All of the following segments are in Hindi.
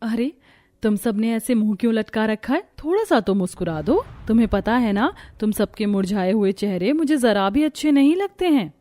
अरे तुम सबने ऐसे मुंह क्यों लटका रखा है? थोड़ा सा तो मुस्कुरा दो। तुम्हें पता है ना, तुम सबके मुरझाए हुए चेहरे मुझे जरा भी अच्छे नहीं लगते हैं।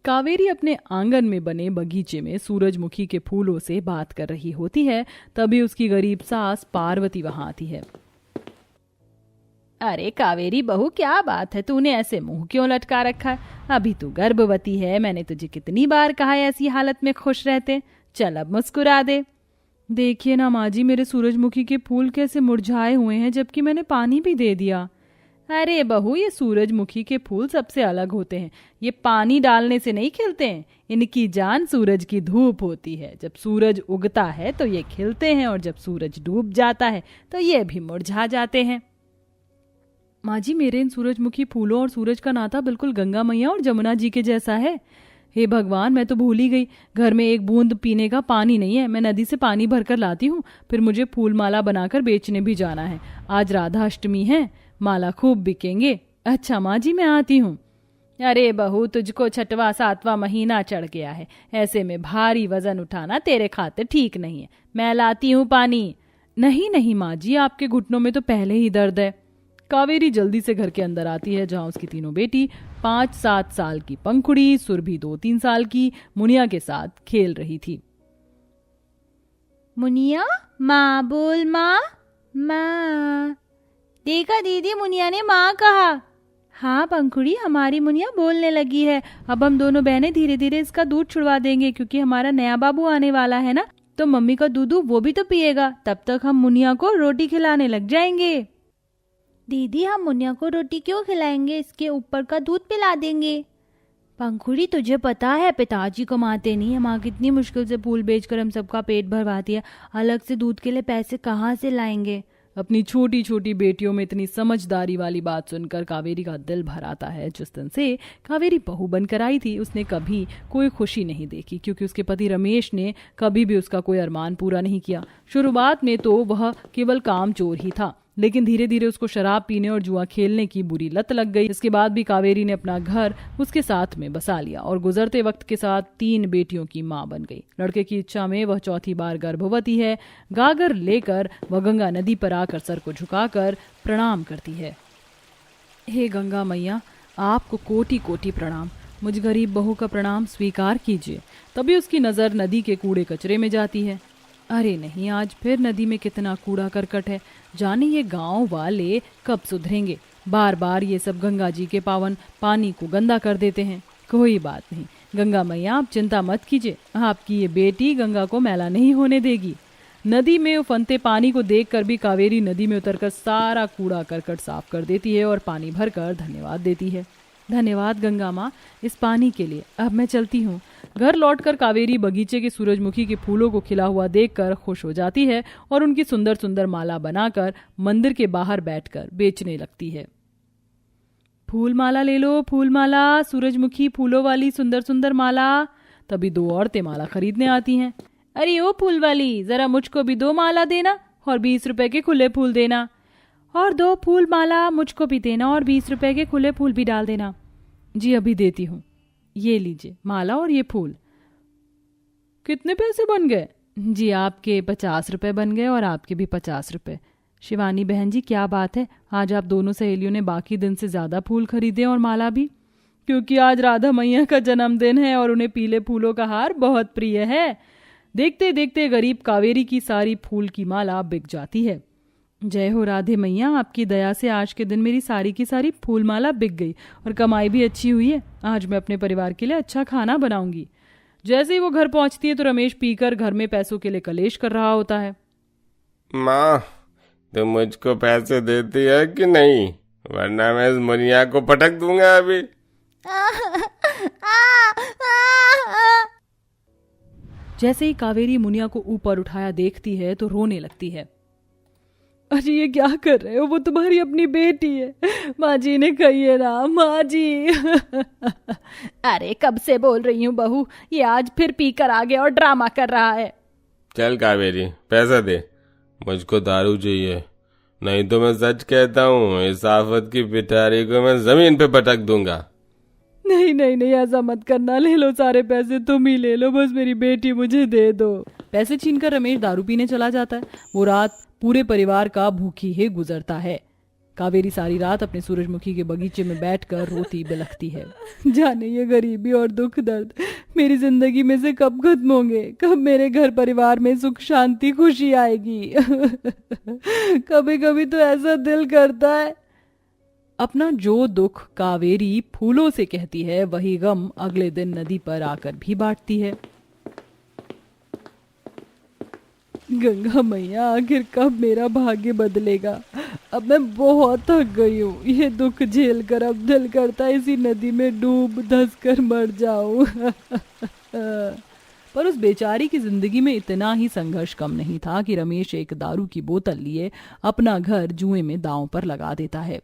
कावेरी अपने आंगन में बने बगीचे में सूरजमुखी के फूलों से बात कर रही होती है। तभी उसकी गरीब सास पार्वती वहां आती है। अरे कावेरी बहू, क्या बात है, तूने ऐसे मुंह क्यों लटका रखा है? अभी तू गर्भवती है। मैंने तुझे कितनी बार कहा है ऐसी हालत में खुश रहते। चल अब मुस्कुरा दे। देखिए ना माँ जी, मेरे सूरजमुखी के फूल कैसे मुरझाए हुए हैं, जबकि मैंने पानी भी दे दिया। अरे बहू, ये सूरजमुखी के फूल सबसे अलग होते हैं। ये पानी डालने से नहीं खिलते हैं। इनकी जान सूरज की धूप होती है। जब सूरज उगता है तो ये खिलते हैं, और जब सूरज डूब जाता है तो ये भी मुरझा जाते हैं। माँ जी, मेरे इन सूरजमुखी फूलों और सूरज का नाता बिल्कुल गंगा मैया और जमुना जी के जैसा है। हे भगवान, मैं तो भूल ही गई, घर में एक बूंद पीने का पानी नहीं है। मैं नदी से पानी भरकर लाती हूँ, फिर मुझे फूल माला बनाकर बेचने भी जाना है। आज राधा अष्टमी है, माला खूब बिकेंगे। अच्छा माँ जी, मैं आती हूँ। अरे बहू, तुझको 6वां 7वां महीना चढ़ गया है। ऐसे में भारी वजन उठाना तेरे खातिर ठीक नहीं है। मैं लाती हूँ पानी। नहीं नहीं माँ जी, आपके घुटनों में तो पहले ही दर्द है। कावेरी जल्दी से घर के अंदर आती है, जहाँ उसकी तीनों बेटी 5-7 साल की पंखुड़ी, सुरभि 2-3 साल की, मुनिया के साथ खेल रही थी। मुनिया, माँ बोल। माँ माँ। देखा दीदी, मुनिया ने माँ कहा। हाँ पंखुड़ी, हमारी मुनिया बोलने लगी है। अब हम दोनों बहनें धीरे धीरे इसका दूध छुड़वा देंगे, क्योंकि हमारा नया बाबू आने वाला है ना, तो मम्मी का दूध वो भी तो पिएगा। तब तक हम मुनिया को रोटी खिलाने लग जाएंगे। दीदी, हम मुनिया को रोटी क्यों खिलाएंगे? इसके ऊपर का दूध पिला देंगे। पंखुड़ी, तुझे पता है पिताजी कमाते नहीं है। माँ कितनी मुश्किल से फूल बेचकर हम सबका पेट भरवाती है। अलग से दूध के लिए पैसे कहाँ से लाएंगे? अपनी छोटी छोटी बेटियों में इतनी समझदारी वाली बात सुनकर कावेरी का दिल भर आता है। जिस दिन से कावेरी बहू बनकर आई थी, उसने कभी कोई खुशी नहीं देखी, क्योंकि उसके पति रमेश ने कभी भी उसका कोई अरमान पूरा नहीं किया। शुरुआत में तो वह केवल काम चोर ही था, लेकिन धीरे धीरे उसको शराब पीने और जुआ खेलने की बुरी लत लग गई। इसके बाद भी कावेरी ने अपना घर उसके साथ में बसा लिया और गुजरते वक्त के साथ 3 बेटियों की मां बन गई। लड़के की इच्छा में वह 4थी बार गर्भवती है। गागर लेकर वह गंगा नदी पर आकर सर को झुकाकर प्रणाम करती है। हे गंगा मैया, आपको कोटि कोटि प्रणाम। मुझ गरीब बहू का प्रणाम स्वीकार कीजिए। तभी उसकी नजर नदी के कूड़े कचरे में जाती है। अरे नहीं, आज फिर नदी में कितना कूड़ा करकट है। जाने ये गांव वाले कब सुधरेंगे। बार बार ये सब गंगा जी के पावन पानी को गंदा कर देते हैं। कोई बात नहीं, गंगा मैया आप चिंता मत कीजिए। आपकी ये बेटी गंगा को मैला नहीं होने देगी। नदी में उफनते पानी को देखकर भी कावेरी नदी में उतरकर सारा कूड़ा करकट साफ कर देती है और पानी भरकर धन्यवाद देती है। धन्यवाद गंगा माँ इस पानी के लिए। अब मैं चलती हूँ। घर लौटकर कावेरी बगीचे के सूरजमुखी के फूलों को खिला हुआ देखकर खुश हो जाती है और उनकी सुंदर सुंदर माला बनाकर मंदिर के बाहर बैठकर बेचने लगती है। फूल माला ले लो, फूल माला, सूरजमुखी फूलों वाली सुंदर सुंदर माला। तभी 2 औरतें माला खरीदने आती हैं। अरे ओ फूल वाली, जरा मुझको भी 2 माला देना और 20 रुपए के खुले फूल देना। और 2 फूल माला मुझको भी देना और 20 रुपए के खुले फूल भी डाल देना। जी अभी देती हूँ। ये लीजिए माला और ये फूल। कितने पैसे बन गए? जी आपके 50 रुपए बन गए और आपके भी 50 रुपए। शिवानी बहन जी, क्या बात है, आज आप दोनों सहेलियों ने बाकी दिन से ज्यादा फूल खरीदे और माला भी? क्योंकि आज राधा मैया का जन्मदिन है और उन्हें पीले फूलों का हार बहुत प्रिय है। देखते देखते गरीब कावेरी की सारी फूल की माला बिक जाती है। जय हो राधे मैया, आपकी दया से आज के दिन मेरी सारी की सारी फूल माला बिक गई और कमाई भी अच्छी हुई है। आज मैं अपने परिवार के लिए अच्छा खाना बनाऊंगी। जैसे ही वो घर पहुंचती है तो रमेश पीकर घर में पैसों के लिए कलेश कर रहा होता है। माँ, तुम मुझको पैसे देती है कि नहीं, वरना मैं इस मुनिया को पटक दूंगा अभी। जैसे ही कावेरी मुनिया को ऊपर उठाया देखती है तो रोने लगती है। अरे ये क्या कर रहे हो, वो तुम्हारी अपनी बेटी है। माँ जी ने कही है ना, माँ जी। अरे कब से बोल रही हूँ बहू, ये आज फिर पी कर आ गया और ड्रामा कर रहा है। चल कावेरी, पैसा दे, मुझको दारू चाहिए, नहीं तो मैं सच कहता हूँ इस आफत की पिटारी को मैं जमीन पे पटक दूंगा। नहीं नहीं नहीं, ऐसा मत करना। ले लो सारे पैसे, तुम ही ले लो, बस मेरी बेटी मुझे दे दो। पैसे छीनकर रमेश दारू पीने चला जाता है। वो रात पूरे परिवार का भूखी ही गुजरता है। कावेरी सारी रात अपने सूरजमुखी के बगीचे में बैठकर रोती बिलखती है। जाने ये गरीबी और दुख दर्द मेरी जिंदगी में से कब खत्म होंगे, कब मेरे घर परिवार में सुख शांति खुशी आएगी। कभी कभी तो ऐसा दिल करता है। अपना जो दुख कावेरी फूलों से कहती है, वही गम अगले दिन नदी पर आकर भी बांटती है। गंगा मैया, आखिर कब मेरा भाग्य बदलेगा? अब मैं बहुत थक गई हूँ। ये दुख झेल कर अब दिल करता है इसी नदी में डूब धंस कर मर जाऊं। पर उस बेचारी की जिंदगी में इतना ही संघर्ष कम नहीं था कि रमेश एक दारू की बोतल लिए अपना घर जुए में दांव पर लगा देता है।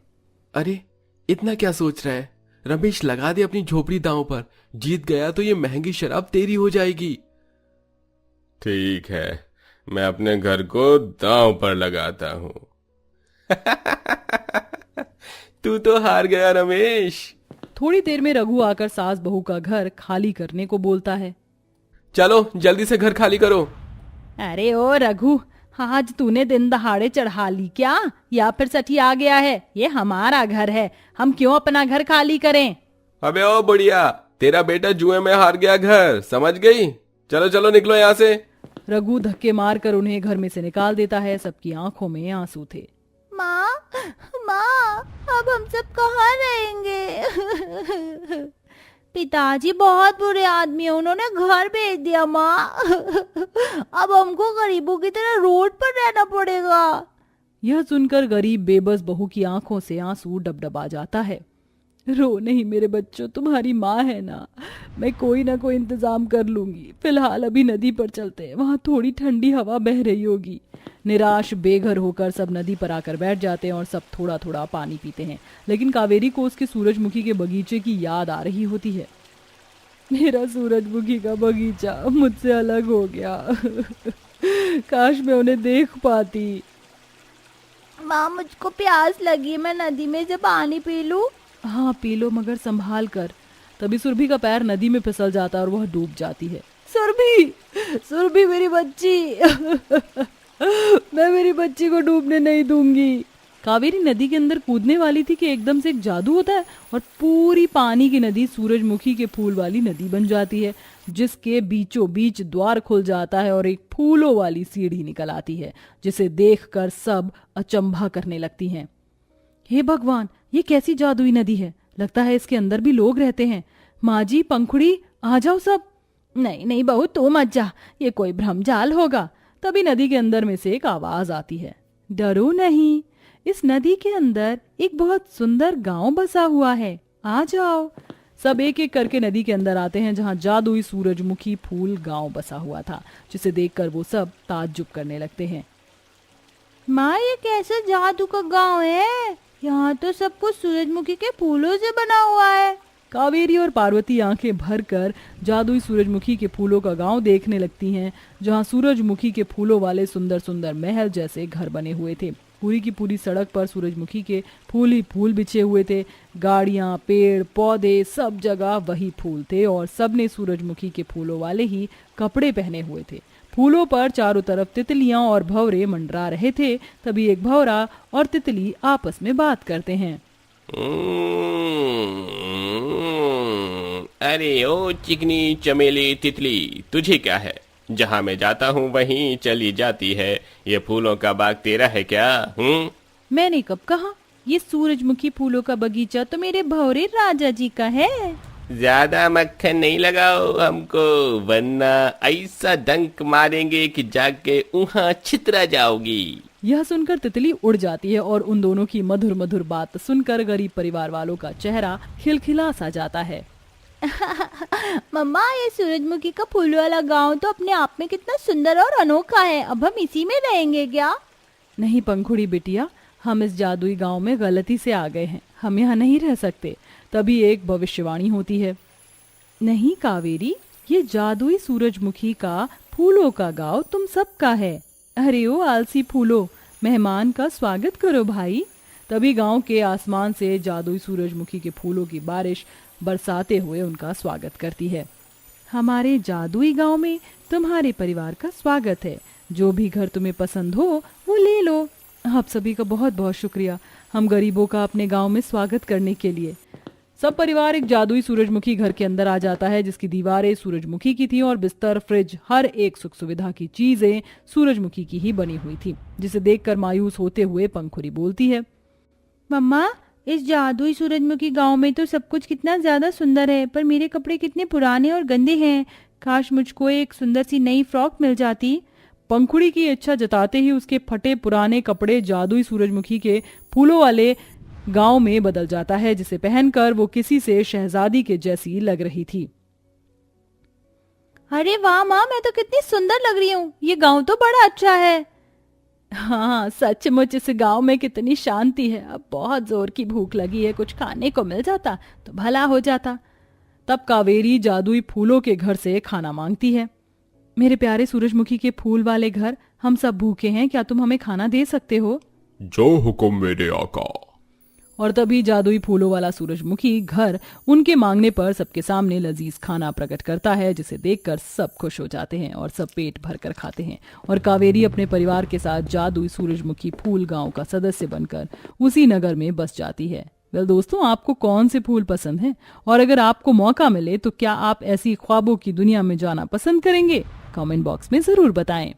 अरे इतना क्या सोच रहा है? रमेश, लगा दे अपनी झोपड़ी दांव पर। जीत गया तो ये महंगी शराब तेरी हो जाएगी। ठीक है, मैं अपने घर को दांव पर लगाता हूँ। तू तो हार गया रमेश। थोड़ी देर में रघु आकर सास बहू का घर खाली करने को बोलता है। चलो जल्दी से घर खाली करो। अरे ओ रघु, आज तूने दिन दहाड़े चढ़ा ली क्या, या फिर सठी आ गया है? ये हमारा घर है, हम क्यों अपना घर खाली करें? अबे ओ बुढ़िया, तेरा बेटा जुए में हार गया घर, समझ गई? चलो चलो निकलो यहाँ से। रघु धक्के मारकर उन्हें घर में से निकाल देता है। सबकी आंखों में आंसू थे। माँ, माँ, अब हम सब कहाँ रहेंगे? पिताजी बहुत बुरे आदमी है, उन्होंने घर भेज दिया माँ। अब हमको गरीबों की तरह रोड पर रहना पड़ेगा। यह सुनकर गरीब बेबस बहू की आंखों से आंसू डबडबा जाता है। रो नहीं मेरे बच्चों, तुम्हारी माँ है ना, मैं कोई ना कोई इंतजाम कर लूंगी। फिलहाल अभी नदी पर चलते हैं, वहां थोड़ी ठंडी हवा बह रही होगी। निराश बेघर होकर सब नदी पर आकर बैठ जाते हैं और सब थोड़ा थोड़ा पानी पीते हैं। लेकिन कावेरी को उसके सूरजमुखी के बगीचे की याद आ रही होती है। मेरा सूरजमुखी का बगीचा मुझसे अलग हो गया। काश मैं उन्हें देख पाती। माँ, मुझको प्यास लगी, मैं नदी में से पानी पी लूं? हाँ पी लो, मगर संभाल कर। तभी सुरभि का पैर नदी में फिसल जाता है और वह डूब जाती है। सुरभि, सुरभि मेरी बच्ची। मैं मेरी बच्ची को डूबने नहीं दूंगी। कावेरी नदी के अंदर कूदने वाली थी कि एकदम से एक जादू होता है और पूरी पानी की नदी सूरजमुखी के फूल वाली नदी बन जाती है, जिसके बीचों बीच द्वार खुल जाता है और एक फूलों वाली सीढ़ी निकल आती है, जिसे देखकर सब अचंभा करने लगती हैं। हे भगवान, ये कैसी जादुई नदी है? लगता है इसके अंदर भी लोग रहते हैं। माँ जी, पंखुड़ी, आ जाओ सब। नहीं नहीं बहू, तू मत जा, ये कोई भ्रमजाल होगा। तभी नदी के अंदर में से एक आवाज आती है। डरो नहीं, इस नदी के अंदर एक बहुत सुंदर गांव बसा हुआ है, आ जाओ। सब एक एक करके नदी के अंदर आते हैं, जहां जादुई सूरजमुखी फूल गांव बसा हुआ था, जिसे देखकर वो सब ताज्जुब करने लगते हैं। माँ, ये कैसा जादू का गांव है? यहाँ तो सब कुछ सूरजमुखी के फूलों से बना हुआ है। कावेरी और पार्वती आंखें भरकर जादुई सूरजमुखी के फूलों का गांव देखने लगती हैं, जहां सूरजमुखी के फूलों वाले सुंदर सुंदर महल जैसे घर बने हुए थे। पूरी की पूरी सड़क पर सूरजमुखी के फूल ही फूल बिछे हुए थे। गाड़ियां, पेड़ पौधे, सब जगह वही फूल थे और सबने सूरजमुखी के फूलों वाले ही कपड़े पहने हुए थे। फूलों पर चारों तरफ तितलियां और भंवरे मंडरा रहे थे। तभी एक भंवरा और तितली आपस में बात करते हैं। अरे ओ चिकनी चमेली तितली, तुझे क्या है? जहाँ मैं जाता हूँ वहीं चली जाती है। ये फूलों का बाग तेरा है क्या? मैंने कब कहा? ये सूरजमुखी फूलों का बगीचा तो मेरे भंवरे राजा जी का है। ज्यादा मक्खन नहीं लगाओ हमको, वरना ऐसा डंक मारेंगे कि जाके वहाँ छितरा जाओगी। यह सुनकर तितली उड़ जाती है और उन दोनों की मधुर मधुर बात सुनकर गरीब परिवार वालों का चेहरा खिलखिला सा जाता है। मम्मा, ये सूरजमुखी का फूल वाला गांव तो अपने आप में कितना सुंदर और अनोखा है। अब हम इसी में रहेंगे क्या? नहीं पंखुड़ी बिटिया, हम इस जादुई गांव में गलती से आ गए हैं, हम यहाँ नहीं रह सकते। तभी एक भविष्यवाणी होती है। नहीं कावेरी, ये जादुई सूरजमुखी का फूलों का गांव तुम सबका है। अरे ओ आलसी फूलो, मेहमान का स्वागत करो भाई। तभी गांव के आसमान से जादुई सूरजमुखी के फूलों की बारिश बरसाते हुए उनका स्वागत करती है। हमारे जादुई गांव में तुम्हारे परिवार का स्वागत है। जो भी घर तुम्हें पसंद हो वो ले लो। आप सभी का बहुत बहुत शुक्रिया हम गरीबों का अपने गांव में स्वागत करने के लिए। सब परिवार एक जादुई सूरजमुखी घर के अंदर आ जाता है, जिसकी दीवारें सूरजमुखी की थी और बिस्तर, फ्रिज, हर एक सुख सुविधा की चीजें सूरजमुखी की ही बनी हुई थी। जिसे देखकर मायूस होते हुए पंखुड़ी बोलती है, मम्मा, इस जादुई सूरजमुखी गांव में तो सब कुछ कितना ज्यादा सुंदर है, पर मेरे कपड़े कितने पुराने और गंदे हैं। काश मुझको एक सुंदर सी नई फ्रॉक मिल जाती। पंखुड़ी की इच्छा जताते ही उसके फटे पुराने कपड़े जादुई सूरजमुखी के फूलों वाले गांव में बदल जाता है, जिसे पहनकर वो किसी से शहजादी के जैसी लग रही थी। अरे वाह माँ, मैं तो कितनी सुंदर लग रही हूँ। ये गांव तो बड़ा अच्छा है। हाँ, सचमुच इस गांव में कितनी शांति है। अब बहुत जोर की भूख लगी है, कुछ खाने को मिल जाता तो भला हो जाता। तब कावेरी जादुई फूलों के घर से खाना मांगती है। मेरे प्यारे सूरजमुखी के फूल वाले घर, हम सब भूखे हैं, क्या तुम हमें खाना दे सकते हो? जो हुक्म मेरे आका। और तभी जादुई फूलों वाला सूरजमुखी घर उनके मांगने पर सबके सामने लजीज खाना प्रकट करता है, जिसे देखकर सब खुश हो जाते हैं और सब पेट भरकर खाते हैं। और कावेरी अपने परिवार के साथ जादुई सूरजमुखी फूल गांव का सदस्य बनकर उसी नगर में बस जाती है। वेल दोस्तों, आपको कौन से फूल पसंद हैं? और अगर आपको मौका मिले तो क्या आप ऐसी ख्वाबों की दुनिया में जाना पसंद करेंगे? कमेंट बॉक्स में जरूर बताएं।